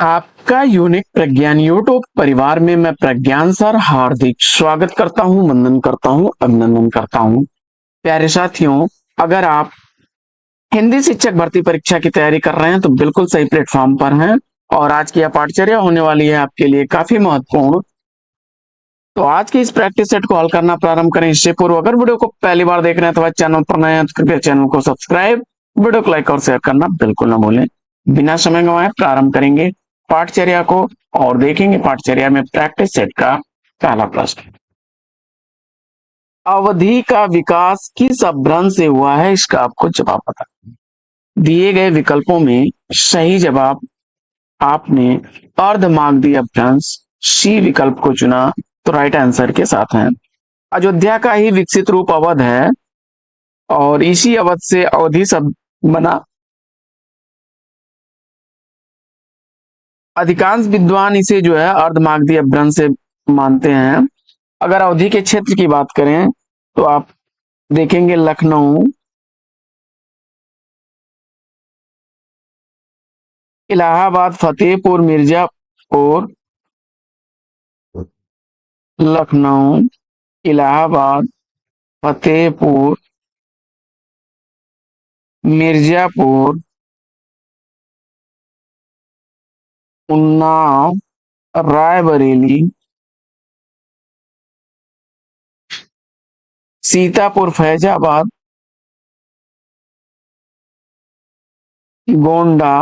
आपका यूनिक प्रज्ञान यूट्यूब परिवार में मैं प्रज्ञान सर हार्दिक स्वागत करता हूं, वंदन करता हूं, अभिनंदन करता हूं। प्यारे साथियों, अगर आप हिंदी शिक्षक भर्ती परीक्षा की तैयारी कर रहे हैं तो बिल्कुल सही प्लेटफॉर्म पर हैं। और आज की यह पाठचर्या होने वाली है आपके लिए काफी महत्वपूर्ण। तो आज की इस प्रैक्टिस सेट को हल करना प्रारंभ करें इससे पूर्व अगर वीडियो को पहली बार देख रहे हैं अथवा चैनल पर नए हैं तो कृपया चैनल को सब्सक्राइब, वीडियो को लाइक और शेयर करना बिल्कुल ना भूलें। बिना समय गंवाए प्रारंभ करेंगे पाठचर्या को और देखेंगे पाठचर्या में प्रैक्टिस सेट का पहला प्रश्न। अवधि का विकास किस अपभ्रंश से हुआ है, इसका आपको जवाब पता। दिए गए विकल्पों में सही जवाब आपने अर्धमागधी अपभ्रंश सी विकल्प को चुना, तो राइट आंसर के साथ है। अयोध्या का ही विकसित रूप अवध है और इसी अवध से अवधि शब्द बना। अधिकांश विद्वान इसे जो है अर्धमागधी अपभ्रंश से मानते हैं। अगर अवधि के क्षेत्र की बात करें तो आप देखेंगे लखनऊ, इलाहाबाद, फतेहपुर, मिर्जापुर, लखनऊ, इलाहाबाद, फतेहपुर, मिर्जापुर, उन्नाव, रायबरेली, सीतापुर, फैजाबाद, गोंडा,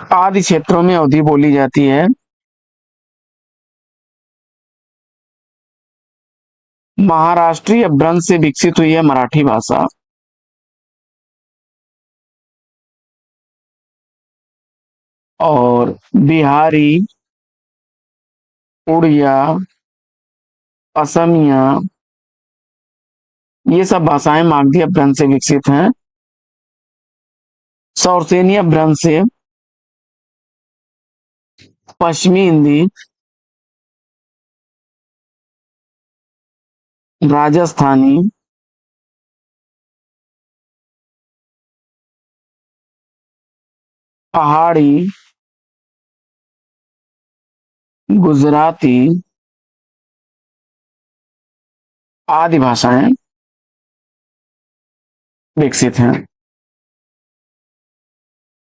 आदि क्षेत्रों में अवधि बोली जाती है। महाराष्ट्रीय अपभ्रंश से विकसित हुई है मराठी भाषा। और बिहारी, उड़िया, असमिया, ये सब भाषाएं मागधी अपभ्रंश से विकसित हैं। सौरसेनी अपभ्रंश से पश्चिमी हिंदी, राजस्थानी, पहाड़ी, गुजराती आदि भाषाएं विकसित हैं।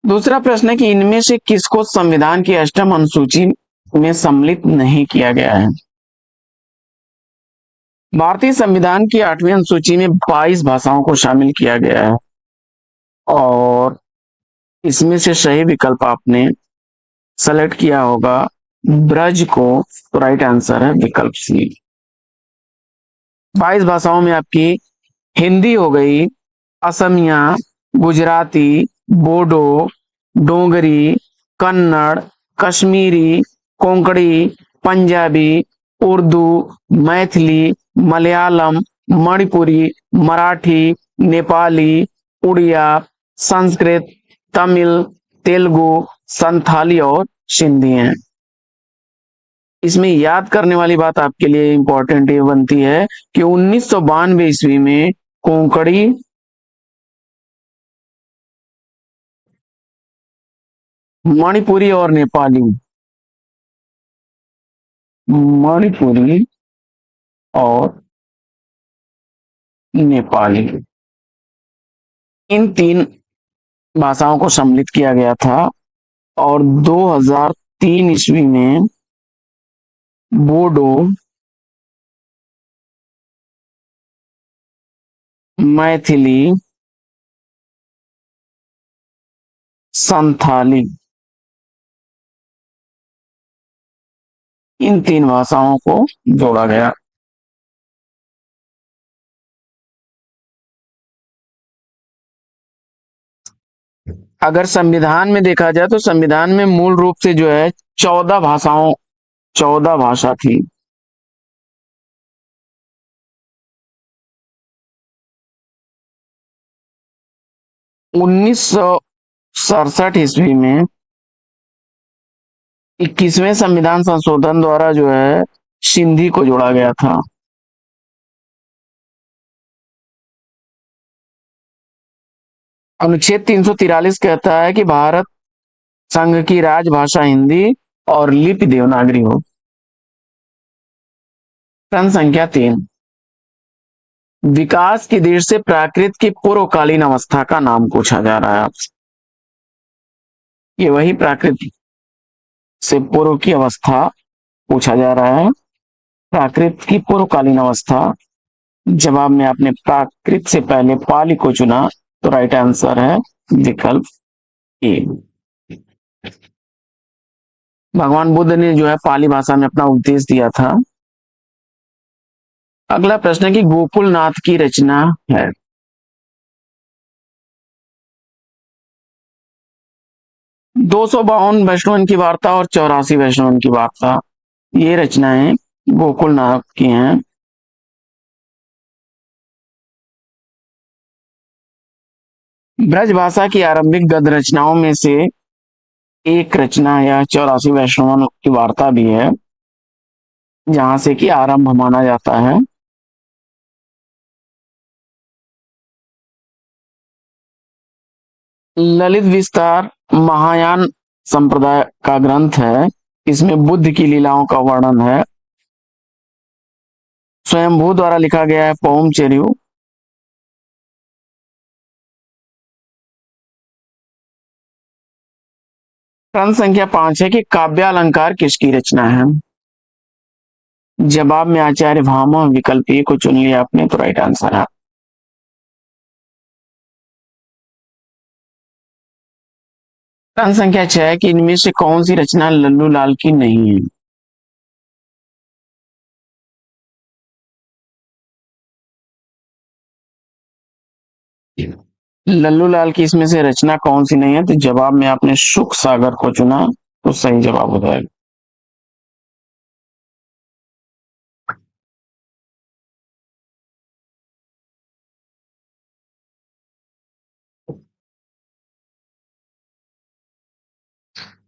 दूसरा प्रश्न है कि इनमें से किसको संविधान की अष्टम अनुसूची में सम्मिलित नहीं किया गया है। भारतीय संविधान की 8वीं अनुसूची में 22 भाषाओं को शामिल किया गया है और इसमें से सही विकल्प आपने सेलेक्ट किया होगा ब्रज को, तो राइट आंसर है विकल्प सी। 22 भाषाओं में आपकी हिंदी हो गई, असमिया, गुजराती, बोडो, डोगरी, कन्नड़, कश्मीरी, कोंकणी, पंजाबी, उर्दू, मैथिली, मलयालम, मणिपुरी, मराठी, नेपाली, उड़िया, संस्कृत, तमिल, तेलुगु, संथाली और सिंधी हैं। इसमें याद करने वाली बात आपके लिए इंपॉर्टेंट ये बनती है कि 1992 ईस्वी में कोंकणी, मणिपुरी और नेपाली, मणिपुरी और नेपाली, इन तीन भाषाओं को सम्मिलित किया गया था और 2003 ईस्वी में बोडो, मैथिली, संथाली, इन तीन भाषाओं को जोड़ा गया। अगर संविधान में देखा जाए तो संविधान में मूल रूप से जो है 14 भाषा थी। उन्नीस सौ सड़सठ ईस्वी में 21वें संविधान संशोधन द्वारा जो है सिंधी को जोड़ा गया था। अनुच्छेद 343 कहता है कि भारत संघ की राजभाषा हिंदी और लिपि देवनागरी हो। प्रश्न संख्या 3, विकास की दृष्टि से प्राकृत की पूर्वकालीन अवस्था का नाम पूछा जा रहा है आपसे। ये वही प्राकृत से पूर्व की अवस्था पूछा जा रहा है। प्राकृत की पूर्वकालीन अवस्था, जवाब में आपने प्राकृत से पहले पाली को चुना, तो राइट आंसर है विकल्प ए। भगवान बुद्ध ने जो है पाली भाषा में अपना उपदेश दिया था। अगला प्रश्न है कि गोकुलनाथ की रचना है। 252 वैष्णवन की वार्ता और 84 वैष्णवन की वार्ता, ये रचनाएं गोकुलनाथ की हैं। ब्रज भाषा की आरंभिक गद्य रचनाओं में से एक रचना या 84 वैष्णवन की वार्ता भी है, जहां से कि आरंभ माना जाता है। ललित विस्तार महायान संप्रदाय का ग्रंथ है। इसमें बुद्ध की लीलाओं का वर्णन है। स्वयंभू द्वारा लिखा गया है पौम चेरियो। प्रश्न संख्या 5 है कि काव्यालंकार किसकी रचना है। जवाब में आचार्य भामह, विकल्प ए को चुन लिया आपने, तो राइट आंसर है। प्रश्न संख्या 6 है कि इनमें से कौन सी रचना लल्लू लाल की नहीं है। लल्लू लाल की इसमें से रचना कौन सी नहीं है, तो जवाब में आपने सुख सागर को चुना, तो सही जवाब हो जाएगा।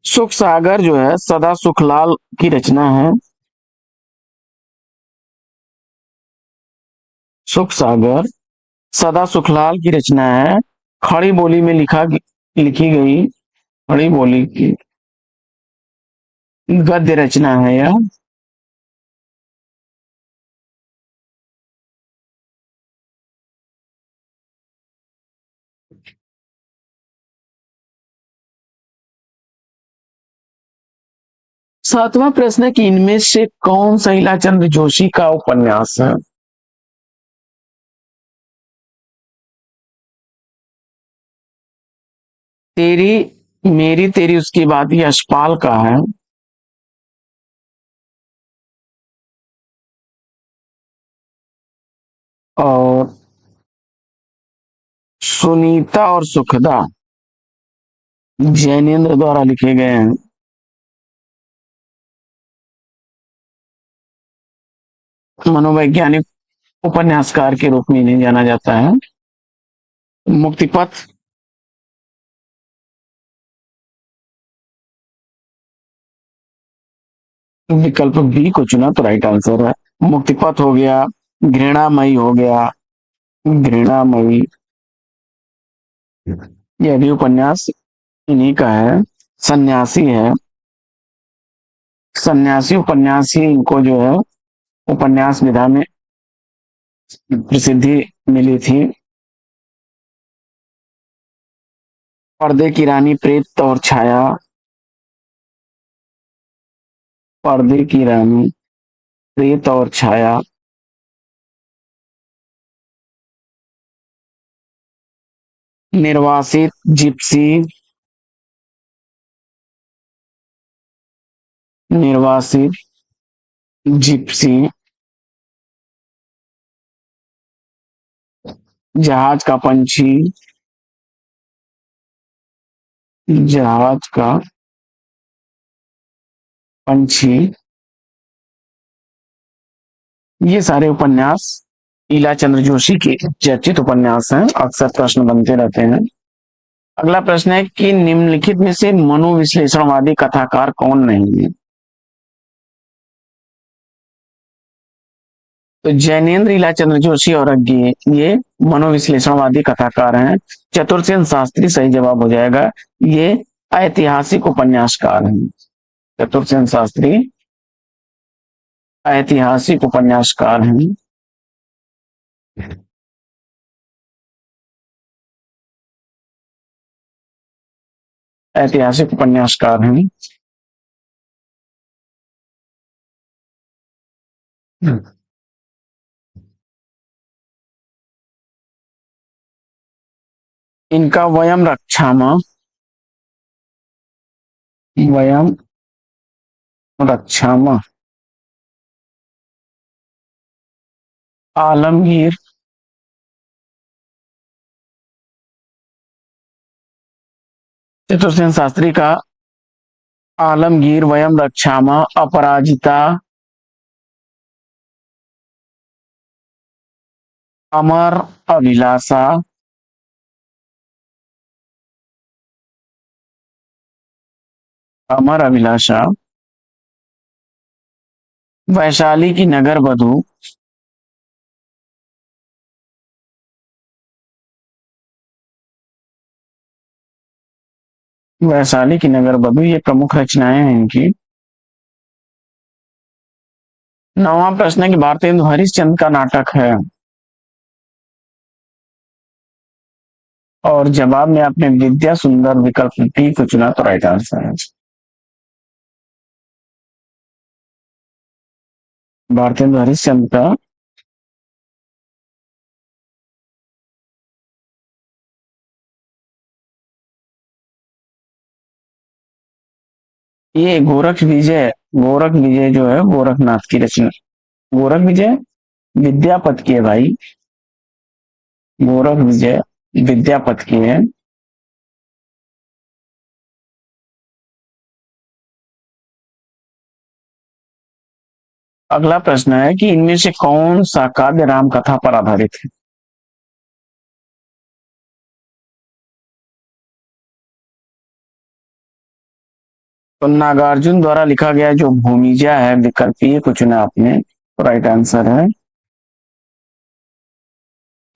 सुख सागर जो है सदा सुखलाल की रचना है। सुख सागर सदा सुखलाल की रचना है। खड़ी बोली में लिखी गई खड़ी बोली की गद्य रचना है यह। 7वां प्रश्न है कि इनमें से कौन सा ईलाचंद्र जोशी का उपन्यास है। तेरी मेरी तेरी उसकी बात यशपाल का है। और सुनीता और सुखदा जैनेन्द्र द्वारा लिखे गए हैं। मनोवैज्ञानिक उपन्यासकार के रूप में इन्हें जाना जाता है। मुक्तिपथ, विकल्प बी को चुना, तो राइट आंसर है। मुक्तिपथ हो गया, घृणामयी हो गया, घृणामयी, यह भी उपन्यास इन्हीं का है। सन्यासी है, सन्यासी उपन्यास ही इनको जो है उपन्यास विधा में प्रसिद्धि मिली थी। पर्दे की रानी, प्रेत और छाया, पर्दे की रानी, प्रेत और छाया, निर्वासित, जिप्सी, निर्वासित, जिप्सी, जहाज का पंछी, जहाज का पंछी, ये सारे उपन्यास ईला चंद्र जोशी के चर्चित उपन्यास हैं, अक्सर प्रश्न बनते रहते हैं। अगला प्रश्न है कि निम्नलिखित में से मनोविश्लेषणवादी कथाकार कौन नहीं है। तो जैनेन्द्र इलाचंद्र जोशी और ये मनोविश्लेषणवादी कथाकार हैं। चतुर्सेन शास्त्री सही जवाब हो जाएगा। ये ऐतिहासिक उपन्यासकार हैं। चतुर्सेन शास्त्री ऐतिहासिक उपन्यासकार हैं। ऐतिहासिक उपन्यासकार हैं। इनका वयम रक्षामा, वयम रक्षामा, आलमगीर, चतुर्सेन शास्त्री का आलमगीर, वयम रक्षामा, अपराजिता, अमर अभिलाषा, अमर अभिलाषा, वैशाली की नगर वधू, वैशाली की नगर वधू, ये प्रमुख रचनाएं हैं इनकी। नौवां प्रश्न है कि भारतेंदु हरिश्चंद्र का नाटक है, और जवाब में आपने विद्या सुंदर विकल्प डी को चुना, तो राइट आंसर है। भारतेंदु हरिश्चंद्र का ये गोरख विजय जो है गोरखनाथ की रचना। गोरख विजय विद्यापति की है भाई। गोरख विजय विद्यापति की है। अगला प्रश्न है कि इनमें से कौन सा काव्य राम कथा पर आधारित है। तो नागार्जुन द्वारा लिखा गया जो भूमिजा है, विकल्प ये को चुना आपने, तो राइट आंसर है।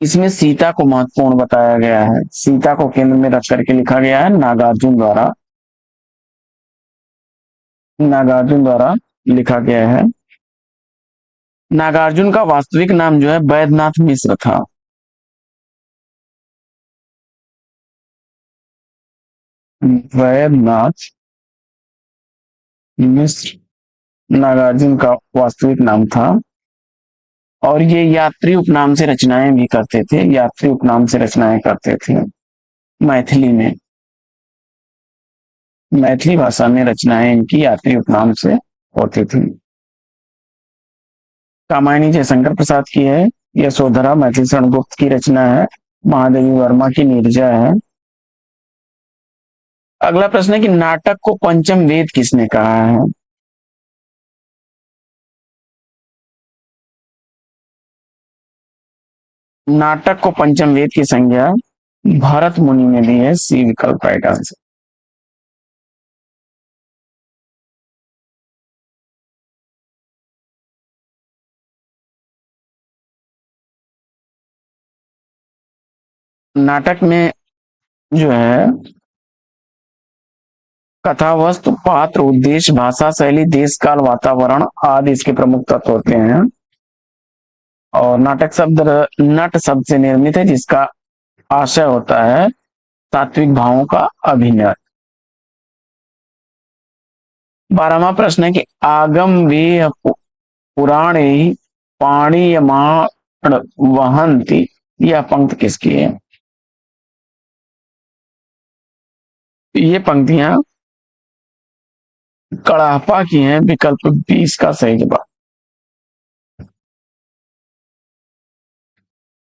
इसमें सीता को महत्वपूर्ण बताया गया है, सीता को केंद्र में रख करके लिखा गया है नागार्जुन द्वारा, नागार्जुन द्वारा लिखा गया है। नागार्जुन का वास्तविक नाम जो है वैद्यनाथ मिश्र था। वैद्यनाथ मिश्र नागार्जुन का वास्तविक नाम था। और ये यात्री उपनाम से रचनाएं भी करते थे, यात्री उपनाम से रचनाएं करते थे। मैथिली में, मैथिली भाषा में रचनाएं इनकी यात्री उपनाम से होती थी। कामायनी जयशंकर प्रसाद की है। यशोधरा मैथिली शरण गुप्त की रचना है। महादेवी वर्मा की नीरजा है। अगला प्रश्न है कि नाटक को पंचम वेद किसने कहा है। नाटक को पंचम वेद की संज्ञा भरत मुनि ने दी है। सी विकल्प राइट आंसर। नाटक में जो है कथा, वस्तु, पात्र, उद्देश्य, भाषा शैली, देश काल, वातावरण आदि इसके प्रमुख तत्व होते हैं। और नाटक शब्द नट शब्द से निर्मित है, जिसका आशय होता है सात्विक भावों का अभिनय। 12वां प्रश्न है कि आगम वेह पुराणे पाणीयमाण वहंती, यह पंक्ति किसकी है। ये पंक्तियां कड़ाहपा की हैं। विकल्प 20 का सही जवाब।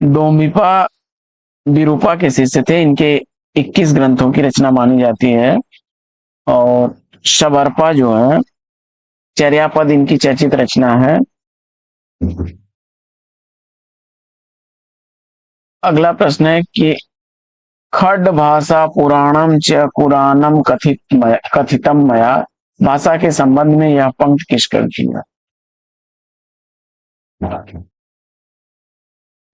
डोमिपा विरूपा के शिष्य थे। इनके 21 ग्रंथों की रचना मानी जाती है। और शबरपा जो है चर्यापद इनकी चर्चित रचना है। अगला प्रश्न है कि खड्ड भाषा पुराणम च कुरानम कथितम मया, भाषा के संबंध में यह पंक्ति किस करती है।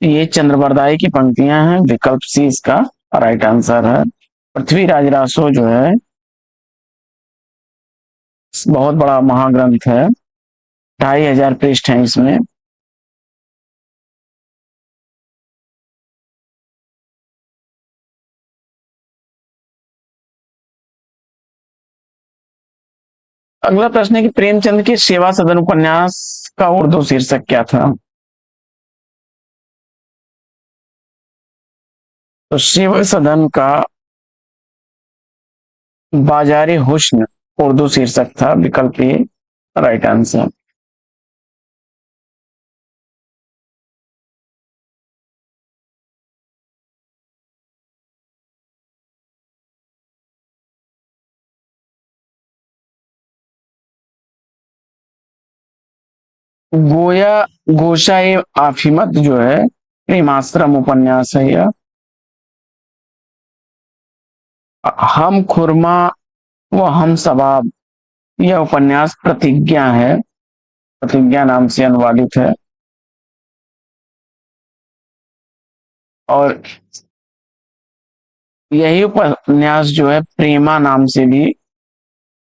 ये चंद्रबरदाई की पंक्तियां हैं, विकल्प सी इसका राइट आंसर है। पृथ्वीराज रासो जो है बहुत बड़ा महाग्रंथ है, 2500 पृष्ठ हैं इसमें। अगला प्रश्न है कि प्रेमचंद के सेवा सदन उपन्यास का उर्दू शीर्षक क्या था? तो सेवा सदन का बाजारे हुस्न उर्दू शीर्षक था, विकल्प ए राइट आंसर। गोया गोशा ए आफिमत जो है प्रेमाश्रम उपन्यास है यह। हम खुरमा व हम सबाब, यह उपन्यास प्रतिज्ञा है, प्रतिज्ञा नाम से अनुवादित है। और यही उपन्यास जो है प्रेमा नाम से भी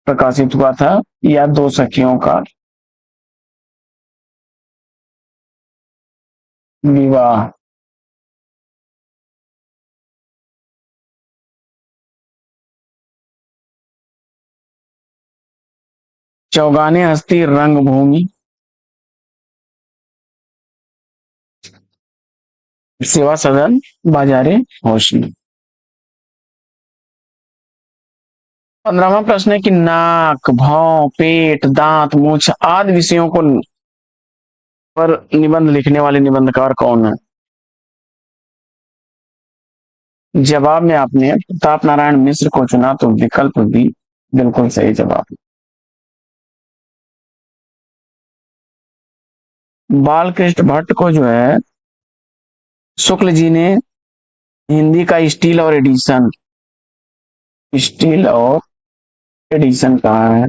प्रकाशित हुआ था, या दो सखियों का विवाह। चौगाने हस्ती रंगभूमि, सेवा सदन, बाजारे होशनी। 15वां प्रश्न है कि नाक, भौं, पेट, दांत, मूछ आदि विषयों को पर निबंध लिखने वाले निबंधकार कौन है? जवाब में आपने प्रताप नारायण मिश्र को चुना, तो विकल्प बी बिल्कुल सही जवाब। बालकृष्ण भट्ट को जो है शुक्ल जी ने हिंदी का स्टील और एडिशन कहा है।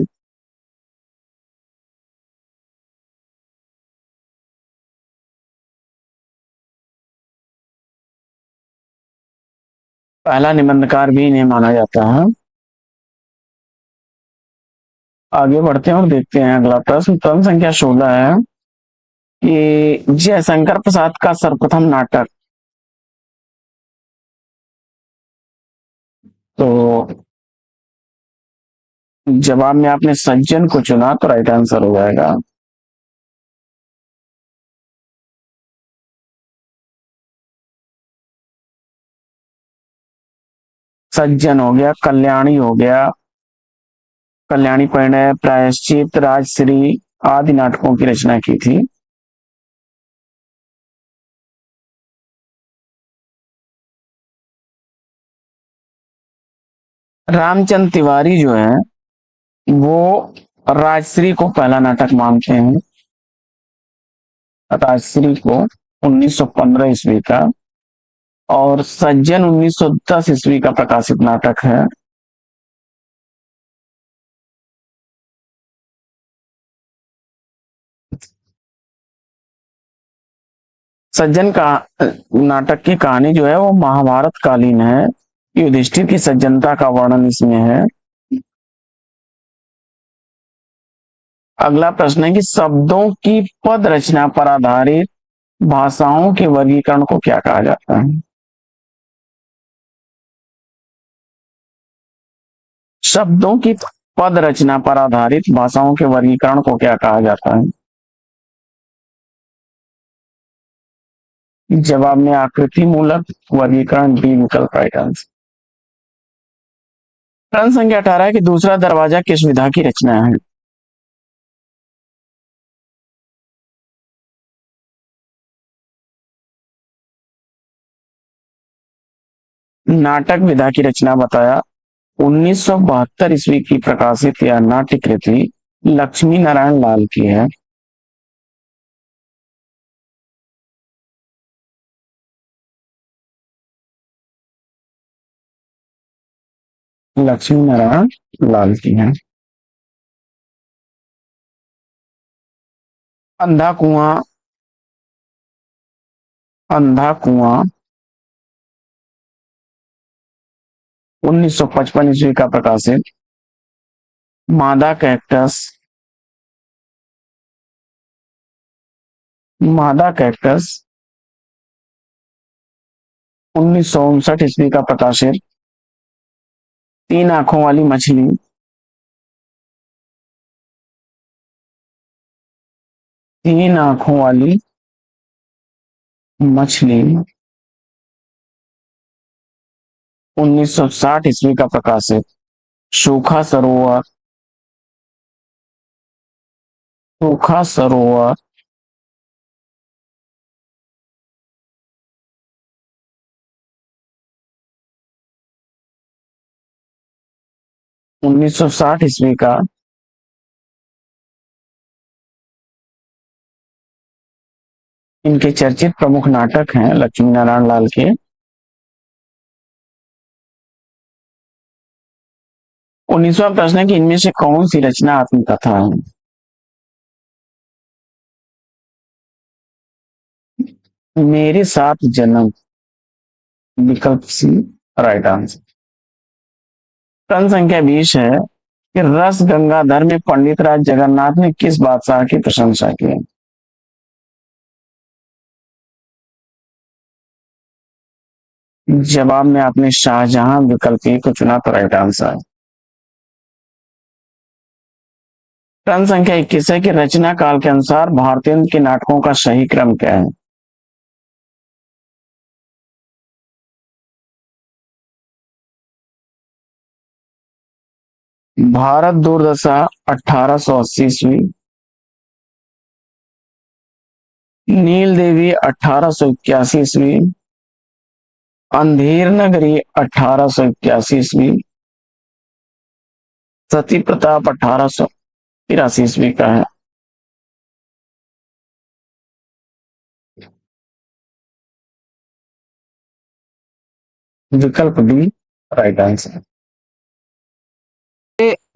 पहला निबंधकार भी इन्हें माना जाता है। आगे बढ़ते हैं और देखते हैं अगला प्रश्न। प्रश्न संख्या 16 है कि जयशंकर प्रसाद का सर्वप्रथम नाटक, तो जवाब में आपने सज्जन को चुना, तो राइट आंसर हो जाएगा। सज्जन हो गया, कल्याणी हो गया, कल्याणी परिणय, प्रायश्चित, राजश्री आदि नाटकों की रचना की थी। रामचंद्र तिवारी जो है वो राजश्री को पहला नाटक मानते हैं, राजश्री को 1915 ईस्वी का, और सज्जन 1910 ईस्वी का प्रकाशित नाटक है। सज्जन का नाटक की कहानी जो है वो महाभारत कालीन है, युधिष्ठिर की सज्जनता का वर्णन इसमें है। अगला प्रश्न है कि शब्दों की पद रचना पर आधारित भाषाओं के वर्गीकरण को क्या कहा जाता है? शब्दों की पद रचना पर आधारित भाषाओं के वर्गीकरण को क्या कहा जाता है? जवाब में आकृति मूलक वर्गीकरण बी विकल्प राइट आंसर। प्रश्न संख्या 18 है कि दूसरा दरवाजा किस विधा की रचना है? नाटक विधा की रचना बताया। 1972 ईस्वी की प्रकाशित यह नाट्य कृति लक्ष्मी नारायण लाल की है। लक्ष्मी नारायण लाल की है। अंधा कुआं अंधा कुआं 1955 ईस्वी का प्रकाशित। मादा कैक्टस, मादा कैक्टस 1959 ईस्वी का प्रकाशित। तीन आंखों वाली मछली, तीन आंखों वाली मछली 1960 ईस्वी का प्रकाशित। सूखा सरोवर, सूखा सरोवर 1960 ईस्वी का। इनके चर्चित प्रमुख नाटक हैं लक्ष्मी नारायण लाल के। 19वां प्रश्न है कि इनमें से कौन सी रचना आत्मकथा है। मेरे साथ जन्म, विकल्प सी राइट आंसर। प्रश्न संख्या 20 है कि रस गंगाधर में पंडित राज जगन्नाथ ने किस बादशाह की प्रशंसा की। जवाब में आपने शाहजहां विकल्प ए को चुना तो राइट आंसर। प्रश्न संख्या 21 है कि रचना काल के अनुसार भारतेंदु के नाटकों का सही क्रम क्या है। भारत दुर्दशा 1880 ईस्वी, नील देवी 1881 ईस्वी, अंधेर नगरी 1881 ईस्वी, सती प्रताप 1883 ईस्वी का है। विकल्प डी राइट आंसर।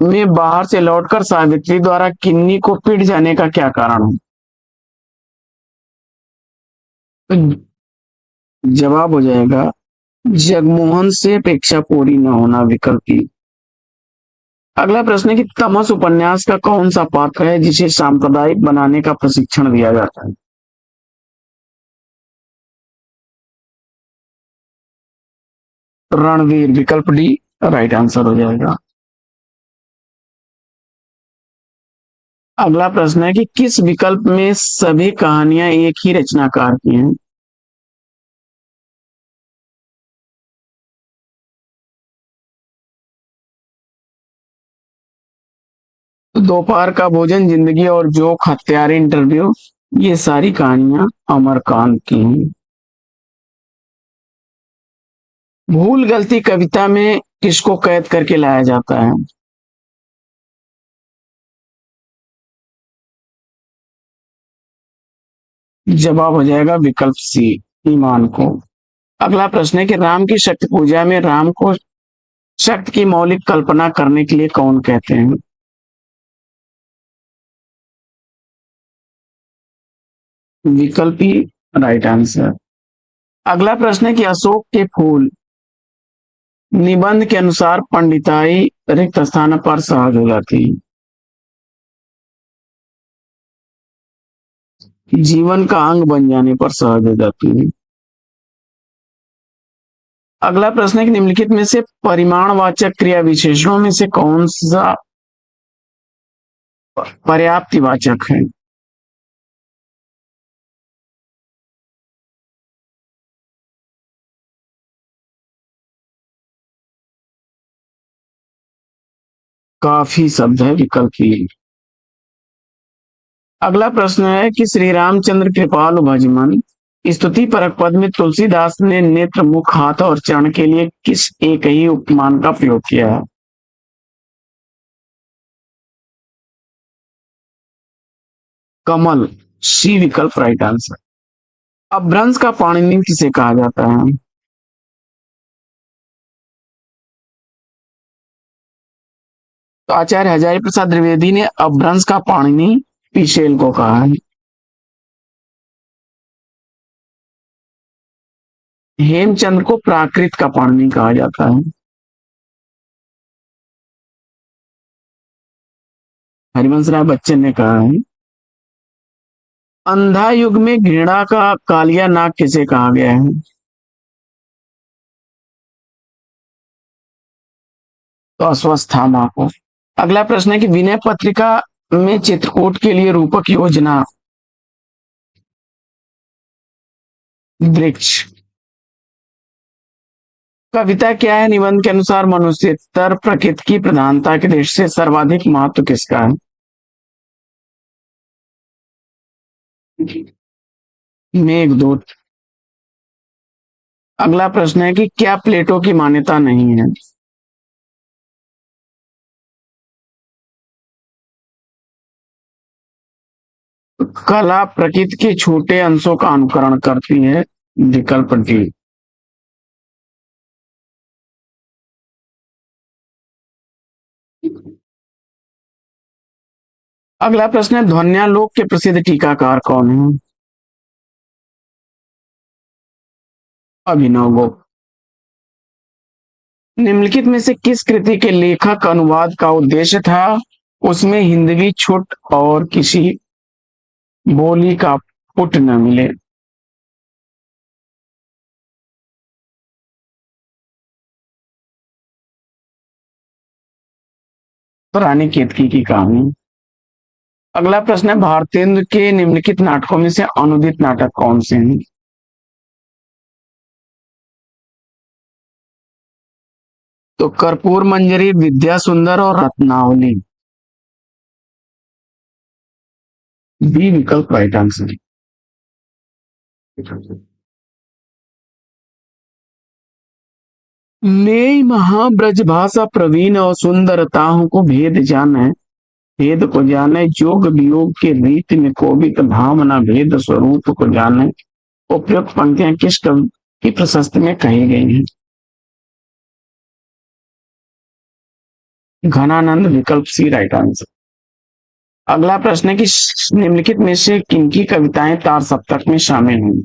में बाहर से लौटकर सावित्री द्वारा किन्नी को पिट जाने का क्या कारण है। तो जवाब हो जाएगा जगमोहन से अपेक्षा पूरी न होना, विकल्प ई। अगला प्रश्न है कि तमस उपन्यास का कौन सा पात्र है जिसे सांप्रदायिक बनाने का प्रशिक्षण दिया जाता है। रणवीर, विकल्प डी राइट आंसर हो जाएगा। अगला प्रश्न है कि किस विकल्प में सभी कहानियां एक ही रचनाकार की हैं। तो दोपहर का भोजन, जिंदगी और जोक, हत्यारे, इंटरव्यू, ये सारी कहानियां अमरकांत की हैं। भूल गलती कविता में किसको कैद करके लाया जाता है। जवाब हो जाएगा विकल्प सी ईमान को। अगला प्रश्न है कि राम की शक्ति पूजा में राम को शक्ति की मौलिक कल्पना करने के लिए कौन कहते हैं। विकल्प ही राइट आंसर। अगला प्रश्न है कि अशोक के फूल निबंध के अनुसार पंडिताई रिक्त स्थान पर सहज हो जाती है। जीवन का अंग बन जाने पर सहज हो जाती है। अगला प्रश्न है कि निम्नलिखित में से परिमाणवाचक क्रिया विशेषणों में से कौन सा पर्याप्तिवाचक है। काफी शब्द है, विकल्प ई। अगला प्रश्न है कि श्री रामचंद्र कृपालु भजमन स्तुति परक पद में तुलसीदास ने नेत्र, मुख, हाथ और चरण के लिए किस एक ही उपमान का प्रयोग किया है। कमल, सी विकल्प राइट आंसर। अपभ्रंश का पाणिनि किसे कहा जाता है। तो आचार्य हजारी प्रसाद द्विवेदी ने अपभ्रंश का पाणिनि पिशेल को कहा है। हेमचंद्र को प्राकृत का पाणिनि कहा जाता है। हरिवंश राय बच्चन ने कहा है। अंधा युग में घृणा का कालिया नाग किसे कहा गया है? तो अश्वत्थामा को। अगला प्रश्न है कि विनय पत्रिका में चित्रकूट के लिए रूपक योजना। वृक्ष। कविता क्या है? निबंध के अनुसार मनुष्यतर प्रकृति की प्रधानता की दृष्टि से सर्वाधिक महत्व किसका है? मेघदूत। अगला प्रश्न है कि क्या प्लेटो की मान्यता नहीं है? कला प्रकृति के छोटे अंशों का अनुकरण करती है। विकल्प डी। अगला प्रश्न है ध्वन्यालोक के प्रसिद्ध टीकाकार कौन है? अभिनव गुप्त। निम्नलिखित में से किस कृति के लेखक अनुवाद का उद्देश्य था उसमें हिंदवी छुट और किसी बोली का पुट न मिले? तो रानी केतकी की कहानी। अगला प्रश्न है भारतेंद्र के निम्नलिखित नाटकों में से अनुदित नाटक कौन से हैं? तो कर्पूर मंजरी, विद्या सुंदर और रत्नावली। बी विकल्प राइट आंसर। ले महाब्रज भाषा प्रवीण और सुंदरताओं को भेद जाने, भेद को जाने जोग वियोग के रीत में कोविद भावना भेद स्वरूप को जाने। उपयुक्त पंक्तियां किस कवि की प्रशस्ति में कही गई हैं? घनानंद। विकल्प सी राइट आंसर। अगला प्रश्न है कि निम्नलिखित में से किनकी कविताएं तार सप्तक में शामिल हैं?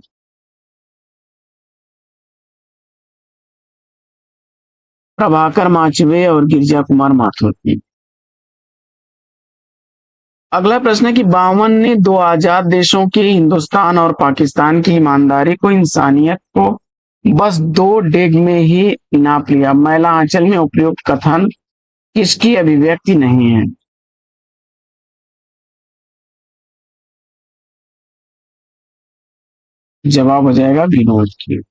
प्रभाकर माचवे और गिरिजा कुमार माथुर की। अगला प्रश्न है कि 52 ने दो आजाद देशों के हिंदुस्तान और पाकिस्तान की ईमानदारी को, इंसानियत को बस दो डेग में ही नाप लिया। मैला आंचल में उपयुक्त कथन किसकी अभिव्यक्ति नहीं है? जवाब हो जाएगा विनोद की।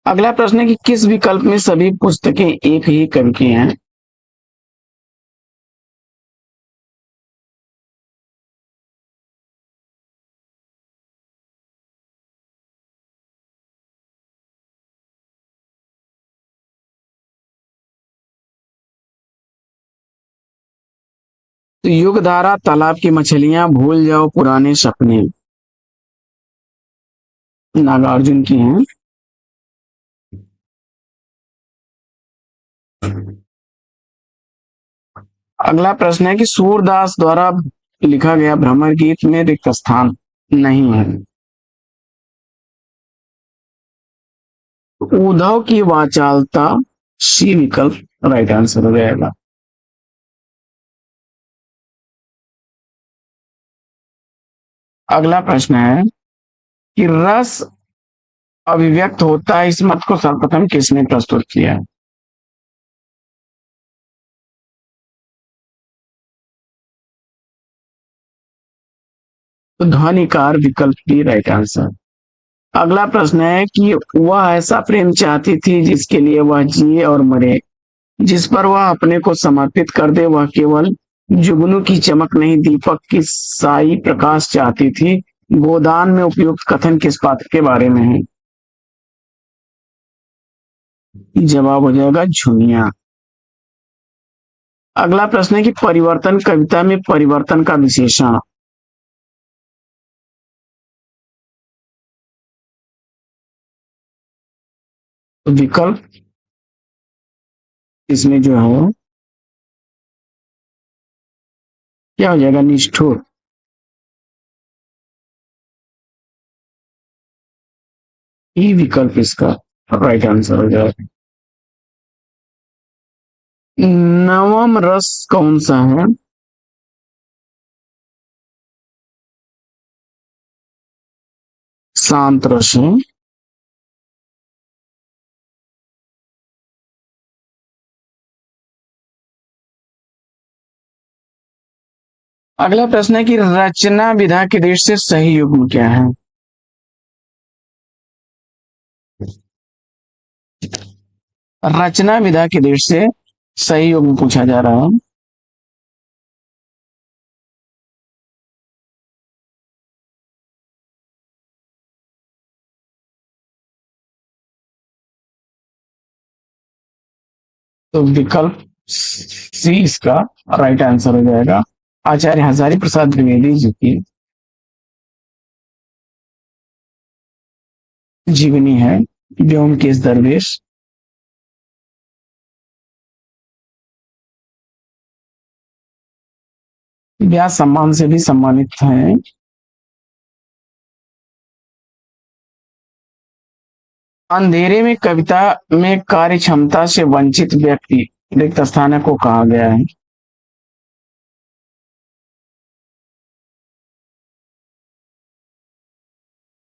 अगला प्रश्न है कि किस विकल्प में सभी पुस्तकें एक ही कवि की हैं? तो युगधारा, तालाब की मछलियां, भूल जाओ पुराने सपने नागार्जुन की हैं। अगला प्रश्न है कि सूरदास द्वारा लिखा गया भ्रमर गीत में रिक्त स्थान नहीं है। उद्धव की वाचालता, सी विकल्प राइट आंसर हो जाएगा। अगला प्रश्न है कि रस अभिव्यक्त होता है, इस मत को सर्वप्रथम किसने प्रस्तुत किया? तो ध्वनिकार। विकल्प डी राइट आंसर। अगला प्रश्न है कि वह ऐसा प्रेम चाहती थी जिसके लिए वह जिए और मरे, जिस पर वह अपने को समर्पित कर दे, वह केवल जुगनू की चमक नहीं दीपक की साई प्रकाश चाहती थी। गोदान में उपयुक्त कथन किस पात्र के बारे में है? जवाब हो जाएगा झुनिया। अगला प्रश्न है कि परिवर्तन कविता में परिवर्तन का विशेषण। तो विकल्प इसमें जो है क्या हो जाएगा? निष्ठुर। ई विकल्प इसका राइट आंसर हो जाएगा। नवम रस कौन सा है? शांत रस है। अगला प्रश्न है कि रचना विधा के दृष्टि से सही युग्म क्या है? रचना विधा के दृष्टि से सही युग्म पूछा जा रहा है। तो विकल्प सी इसका राइट आंसर हो जाएगा। आचार्य हजारी प्रसाद द्विवेदी जी की जीवनी है व्योमकेश दरवेश। व्यास सम्मान से भी सम्मानित हैं। अंधेरे में कविता में कार्य क्षमता से वंचित व्यक्ति रिक्त स्थान को कहा गया है।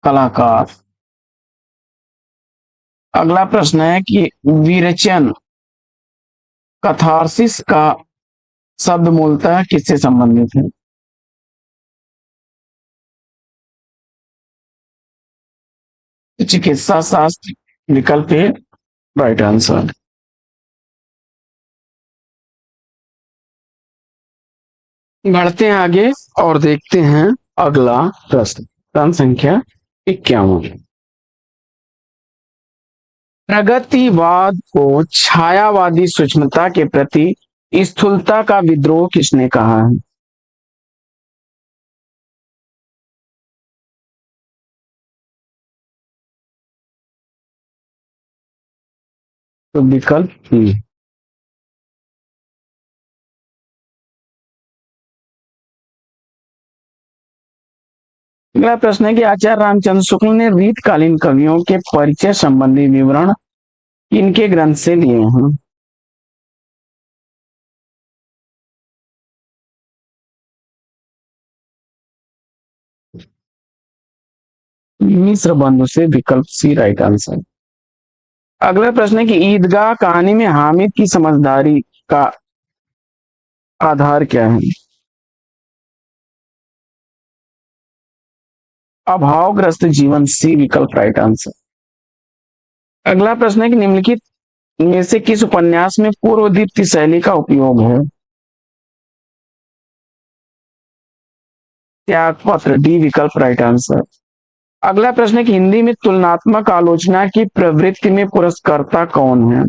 कलाकार। अगला प्रश्न है कि विरचन कथारसिस का शब्द मूलतः किससे संबंधित है? चिकित्सा शास्त्र विकल्प है राइट आंसर। बढ़ते हैं आगे और देखते हैं अगला प्रश्न। प्रश्न संख्या 51। प्रगतिवाद को छायावादी सूक्ष्मता के प्रति स्थूलता का विद्रोह किसने कहा है? तो विकल्प अगला प्रश्न है कि आचार्य रामचंद्र शुक्ल ने रीतकालीन कवियों के परिचय संबंधी विवरण किनके ग्रंथ से लिए हैं? मिश्र बंधु से विकल्प सी राइट आंसर। अगला प्रश्न है कि ईदगाह कहानी में हामिद की समझदारी का आधार क्या है? अभावग्रस्त जीवन सी विकल्प राइट आंसर। अगला प्रश्न है कि निम्नलिखित में से किस उपन्यास में पूर्व दीप्ति शैली का उपयोग है? त्यागपत्र डी विकल्प राइट आंसर। अगला प्रश्न है कि हिंदी में तुलनात्मक आलोचना की प्रवृत्ति में पुरस्कर्ता कौन है?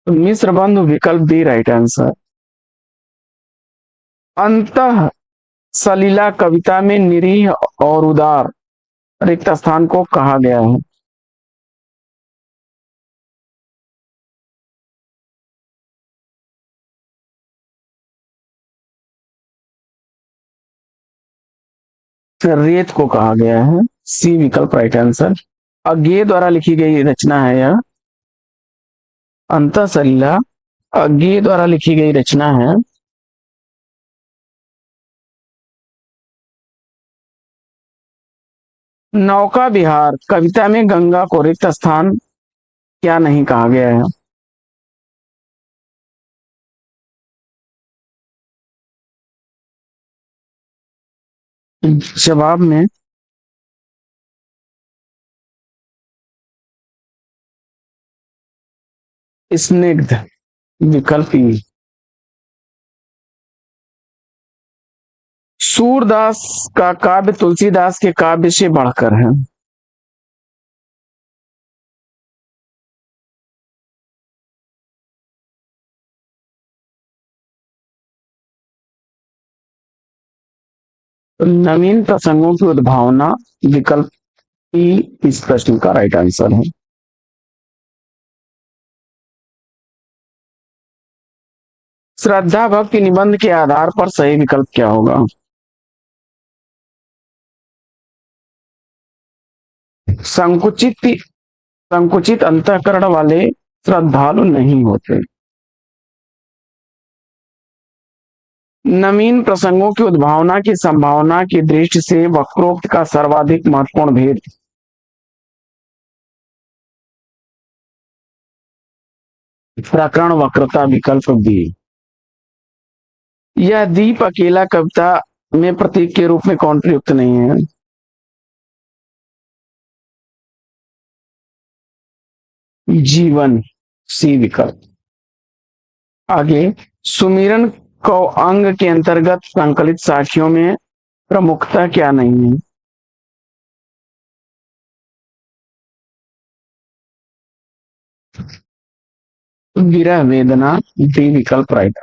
तो मिश्र बंधु विकल्प डी राइट आंसर। अंतः सलीला कविता में निरीह और उदार रिक्त स्थान को कहा गया है। रेत को कहा गया है सी विकल्प राइट आंसर। अज्ञेय द्वारा लिखी गई रचना है यह। अंतः सलीला अज्ञेय द्वारा लिखी गई रचना है। नौका विहार कविता में गंगा को रिक्त स्थान क्या नहीं कहा गया है? जवाब में स्निग्ध विकल्प ई। सूरदास का काव्य तुलसीदास के काव्य से बढ़कर है। तो नवीन प्रसंगों की उद्भावना विकल्प ई इस प्रश्न का राइट आंसर है। श्रद्धा भक्ति निबंध के आधार पर सही विकल्प क्या होगा? संकुचित संकुचित अंतःकरण वाले श्रद्धालु नहीं होते। नवीन प्रसंगों की उद्भावना की संभावना की दृष्टि से वक्रोक्त का सर्वाधिक महत्वपूर्ण भेद। प्रकरण वक्रता, विकल्प बी। यह दीप अकेला कविता में प्रतीक के रूप में कौन प्रयुक्त नहीं है? जीवन, सी विकल्प। आगे, सुमिरन को अंग के अंतर्गत संकलित साखियों में प्रमुखता क्या नहीं है? विरह वेदना, डी विकल्प राइट।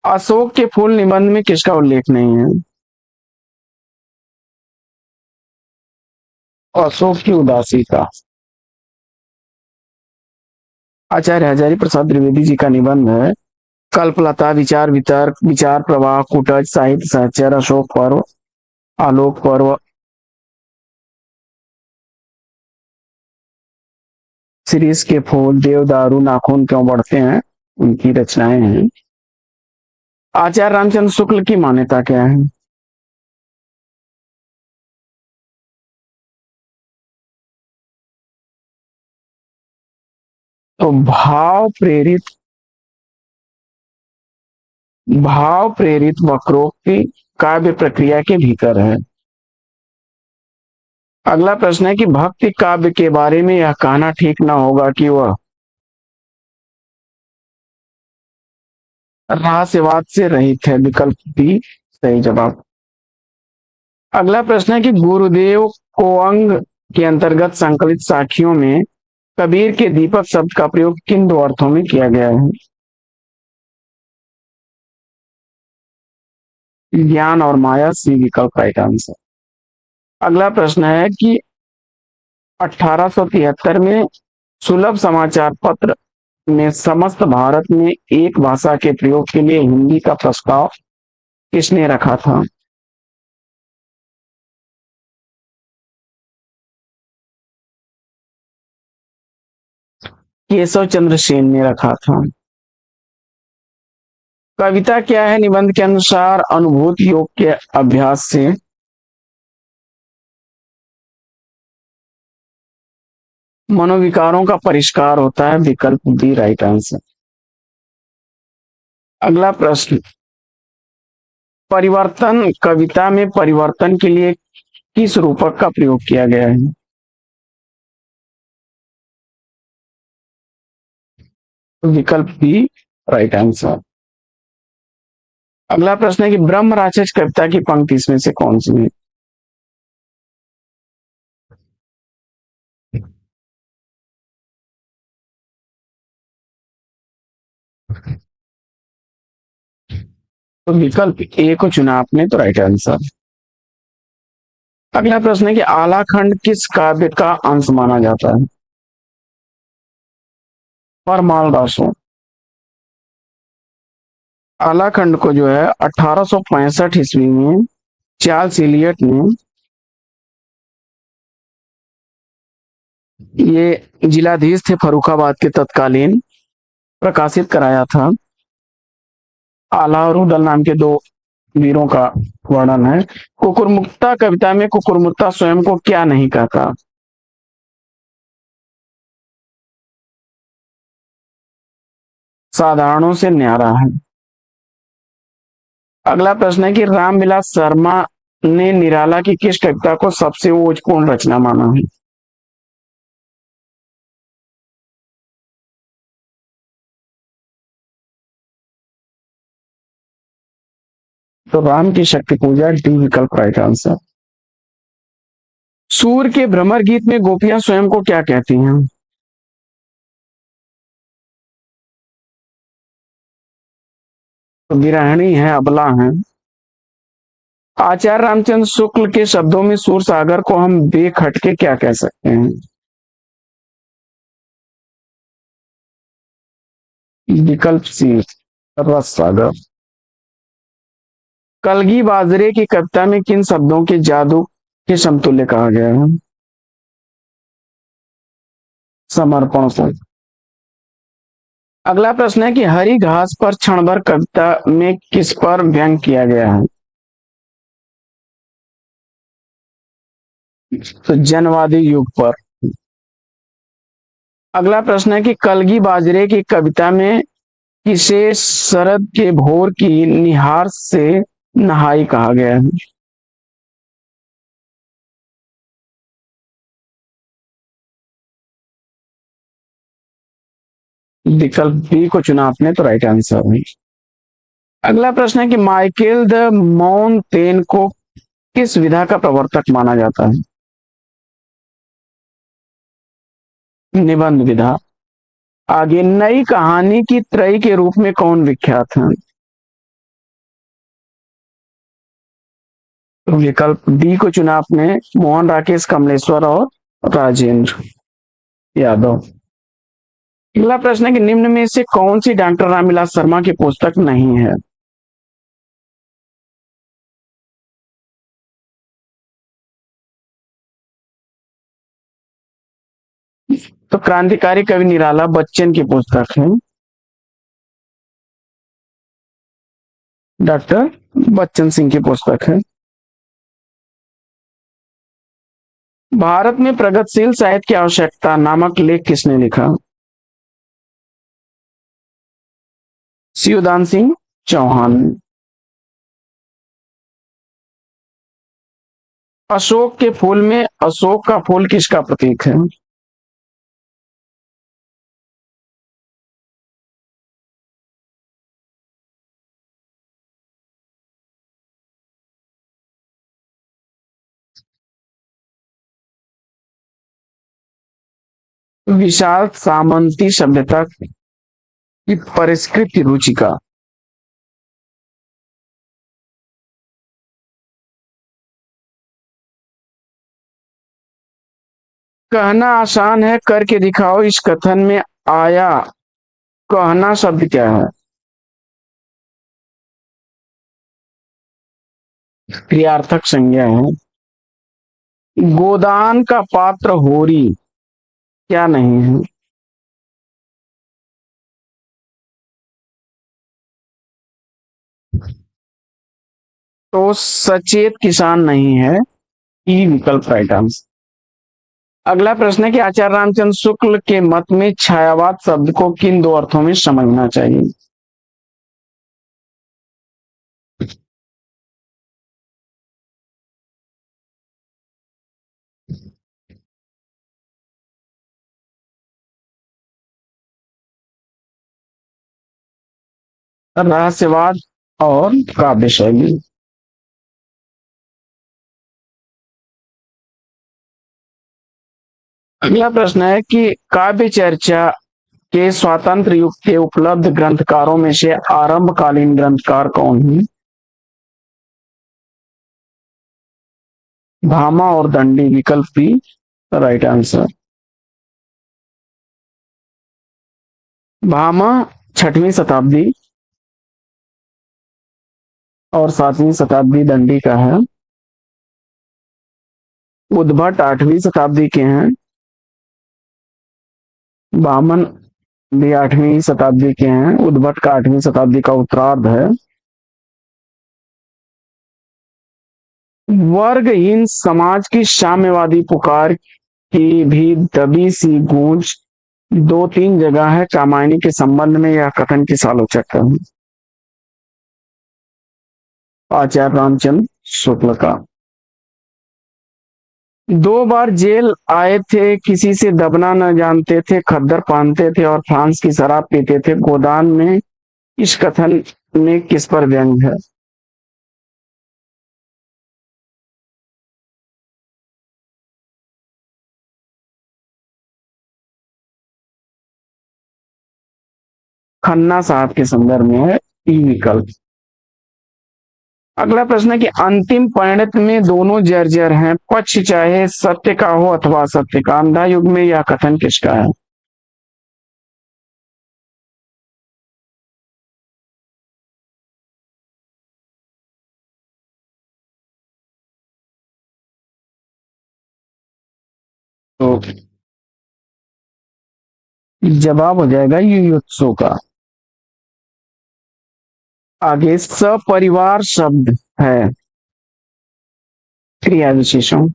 अशोक के फूल निबंध में किसका उल्लेख नहीं है? अशोक की उदासी का। आचार्य हजारी प्रसाद द्विवेदी जी का निबंध है कल्पलता, विचार वितर्क, विचार प्रवाह, कुटज, साहित्य सहचर, अशोक पर्व, आलोक पर्व, शिरीष के फूल, देवदारू, नाखून क्यों बढ़ते हैं, उनकी रचनाएं हैं। आचार्य रामचंद्र शुक्ल की मान्यता क्या है? तो भाव प्रेरित वक्रोक्ति काव्य प्रक्रिया के भीतर है। अगला प्रश्न है कि भक्ति काव्य के बारे में यह कहना ठीक ना होगा कि वह रहस्यवाद से रहित है, विकल्प बी सही जवाब। अगला प्रश्न है कि गुरुदेव को अंग के अंतर्गत संकलित साखियों में कबीर के दीपक शब्द का प्रयोग किन दो अर्थों में किया गया है? ज्ञान और माया, सी विकल्प राइट आंसर। अगला प्रश्न है कि 1873 में सुलभ समाचार पत्र में समस्त भारत में एक भाषा के प्रयोग के लिए हिंदी का प्रस्ताव किसने रखा था? केशव चंद्र सेन ने रखा था। कविता क्या है निबंध के अनुसार अनुभूत योग के अभ्यास से? मनोविकारों का परिष्कार होता है, विकल्प डी राइट आंसर। अगला प्रश्न, परिवर्तन कविता में परिवर्तन के लिए किस रूपक का प्रयोग किया गया है? विकल्प बी राइट आंसर। अगला प्रश्न है कि ब्रह्म राक्षस कविता की पंक्ति इसमें से कौन सी है? तो विकल्प ए को चुना आपने, तो राइट आंसर। अगला प्रश्न है कि आलाखंड किस काव्य का अंश माना जाता है? परमाल दासों। आलाखंड को जो है 1865 ईस्वी में चार्ल्स इलियट ने ये जिलाधीश थे फर्रुखाबाद के तत्कालीन, प्रकाशित कराया था। आला और उदल नाम के दो वीरों का वर्णन है। कुकुरमुक्ता कविता में कुकुरमुक्ता स्वयं को क्या नहीं कहता? साधारणों से न्यारा है। अगला प्रश्न है कि रामविलास शर्मा ने निराला की किस कविता को सबसे ओजपूर्ण रचना माना है? तो राम की शक्ति पूजा, डी विकल्प राइट आंसर। सूर के भ्रमर गीत में गोपियां स्वयं को क्या कहती हैं? तो गिरहिणी है, अबला है। आचार्य रामचंद्र शुक्ल के शब्दों में सूर सागर को हम बेखटके क्या कह सकते हैं? विकल्प सी रस सागर। कलगी बाजरे की कविता में किन शब्दों के जादू के समतुल्य कहा गया है? समर्पण से। अगला प्रश्न है कि हरी घास पर क्षण भर कविता में किस पर व्यंग किया गया है? तो जनवादी युग पर। अगला प्रश्न है कि कलगी बाजरे की कविता में किसे शरद के भोर की निहार से नहाई कहा गया है? विकल्प बी को चुना आपने, तो राइट आंसर है। अगला प्रश्न है कि माइकल द माउंटेन को किस विधा का प्रवर्तक माना जाता है? निबंध विधा। आगे, नई कहानी की त्रयी के रूप में कौन विख्यात है? तो विकल्प डी को चुना आपने, मोहन राकेश कमलेश्वर और राजेंद्र यादव। अगला प्रश्न है कि निम्न में से कौन सी डॉक्टर रामविलास शर्मा की पुस्तक नहीं है? तो क्रांतिकारी कवि निराला बच्चन की पुस्तक है। डॉक्टर बच्चन सिंह की पुस्तक है। भारत में प्रगतिशील साहित्य की आवश्यकता नामक लेख किसने लिखा? शिवदान सिंह चौहान। अशोक के फूल में अशोक का फूल किसका प्रतीक है? विशाल सामंती सभ्यता की परिष्कृत रुचिका। कहना आसान है करके दिखाओ, इस कथन में आया कहना शब्द क्या है? क्रियार्थक संज्ञा है। गोदान का पात्र होरी क्या नहीं है? तो सचेत किसान नहीं है। ई विकल्प राइट आंसर। अगला प्रश्न है कि आचार्य रामचंद्र शुक्ल के मत में छायावाद शब्द को किन दो अर्थों में समझना चाहिए? रहस्यवाद और काव्य शैली। अगला प्रश्न है कि काव्य चर्चा के स्वातंत्र युग के उपलब्ध ग्रंथकारों में से आरंभकालीन ग्रंथकार कौन है? भामा और दंडी, विकल्प बी राइट आंसर। भामा छठवीं शताब्दी और सातवीं शताब्दी दंडी का है। उद्भट आठवीं शताब्दी के हैं। वामन भी आठवीं शताब्दी के हैं। उद्भट का आठवीं शताब्दी का उत्तरार्ध है। वर्गहीन समाज की साम्यवादी पुकार की भी दबी सी गूंज दो तीन जगह है कामायनी के संबंध में, यह कथन किस आलोचक है? आचार्य रामचंद्र शुक्ल का। दो बार जेल आए थे, किसी से दबना न जानते थे, खद्दर पहनते थे और फ्रांस की शराब पीते थे, गोदान में इस कथन में किस पर व्यंग है? खन्ना साहब के संदर्भ में है। ई विकल्प। अगला प्रश्न है कि अंतिम परिणत में दोनों जर्जर हैं, पक्ष चाहे सत्य का हो अथवा असत्य का, अंधा युग में यह कथन किसका है? तो जवाब हो जाएगा युयुत्सु का। आगे सपरिवार शब्द है क्रिया विशेषण।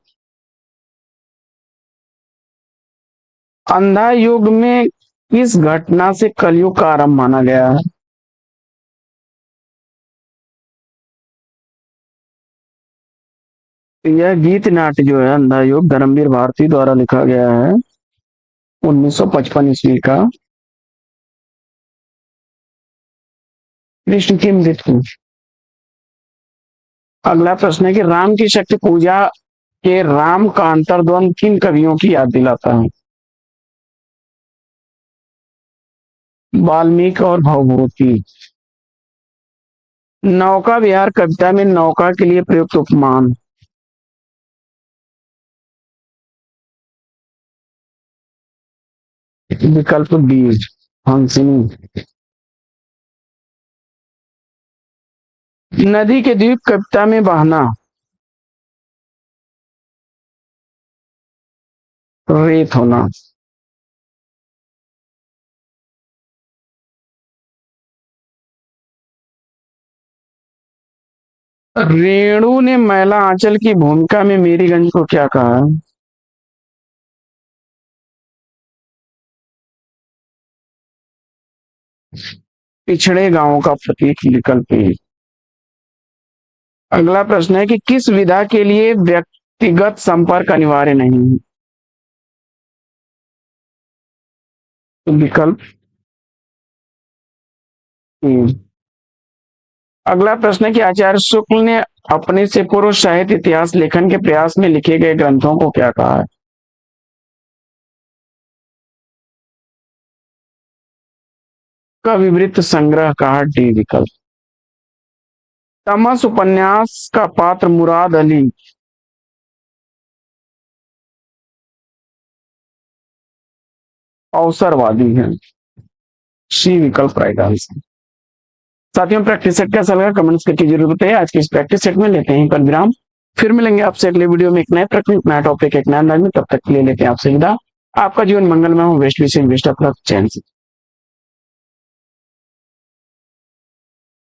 अंधा युग में किस घटना से कलयुग का आरंभ माना गया है? यह गीत नाट्य जो है अंधा युग धर्मवीर भारती द्वारा लिखा गया है 1955 ईस्वी का। कृष्ण की मृत्यु। अगला प्रश्न है कि राम की शक्ति पूजा के राम का अंतर्द्वंद किन कवियों की याद दिलाता है? वाल्मीकि और भवभूति। नौका विहार कविता में नौका के लिए प्रयुक्त उपमान। विकल्प बी हंसिनी। नदी के द्वीप कविता में बहना। रेत होना। रेणु ने मैला आंचल की भूमिका में मेरीगंज को क्या कहा? पिछड़े गांवों का प्रतीक। विकल्प ए। अगला प्रश्न है कि किस विधा के लिए व्यक्तिगत संपर्क अनिवार्य नहीं है? तो विकल्प ए। अगला प्रश्न है कि आचार्य शुक्ल ने अपने से पूर्व साहित्य इतिहास लेखन के प्रयास में लिखे गए ग्रंथों को क्या कहा है? का विवृत संग्रह कहा। डी विकल्प। तमस उपन्यास का पात्र मुराद अली अवसरवादी है। सी विकल्प राइट आंसर। साथियों प्रैक्टिस सेट कैसा लगा कमेंट्स करके जरूर बताइए। आज के इस प्रैक्टिस सेट में लेते हैं पर विराम। फिर मिलेंगे आपसे अगले वीडियो में एक नए प्रैक्टिस नया टॉपिक एक नया अंदाज में। तब तक के लिए लेते हैं आपसे विदा। आपका जीवन मंगलमय हो। बेस्ट विशेष बेस्ट ऑफ लक। चैन से।